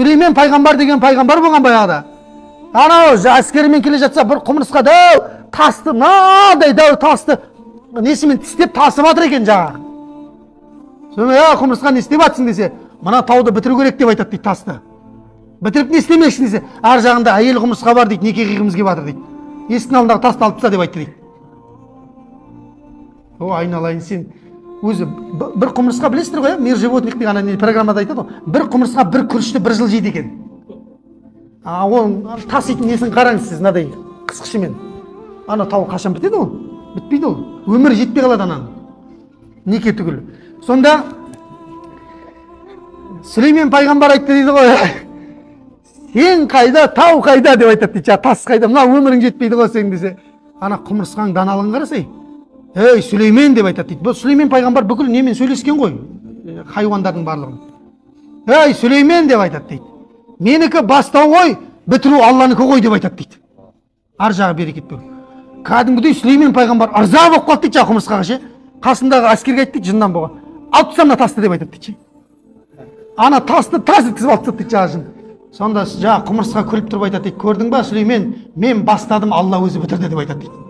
Сүлеймен пайғамбар деген пайғамбар болған баяғыда. Анау әскерімен келе жатса бір құмырсқа дәу тасты, мынадай дәу тасты несімен тістеп тасып жатыр екен жаңағы. Сонда құмырсқа не істеп жатсың десе, мына тауды бітіру керек деп айтады дейді тасты. Бітіріп не істемекші десе, ар жағында әйел құмырсқа бар дейді, неке қиғымыз келіп жатыр дейді. Есіктің алдындағы тасты алып таста деп айтты дейді. О, айналайын сен. Өзі бір құмырсқа білесіздер ғой, мир животных деген программада айтады ғой. Бір құмырсқа бір күрішті бір жыл жейді екен. Ол таситын несін қараңыз сіз, мынадай қысқышымен. Ана тау қашан бітеді ол? Бітпейді ол. Өмір жетпей қалады ананың. Неке түгілі. Сонда Сүлеймен пайғамбар айтты дейді ғой. Сен қайда, тау қайда деп айтады дейді. Тас қайда, мына өмірің жетпейді ғой сен десе. Ана құмырсқаның даналығын қарасай. Ей, Сүлеймен деп айтады дейді. Бұл Сүлеймен пайғамбар бүкіл немен сөйлескен ғой, хайуандардың барлығын. Ей, Сүлеймен деп айтады дейді. Менікі бастау ғой, бітіру Алланікі ғой деп айтады дейді. Ар жағы берекет бер. Кәдімгідей Сүлеймен пайғамбар ырза болып қалды дейді құмырсқаға ше. Қасындағы әскерге айтты дейді, жыннан болған. Алып тастам мына тасты деп айтады дейді. Ана тасты тас еткізіп алып тастады дейді жын. Сонда құмырсқа күліп тұрып айтады дейді. Көрдің ба Сүлеймен, мен бастадым, Алла өзі бітірді деп айтады дейді.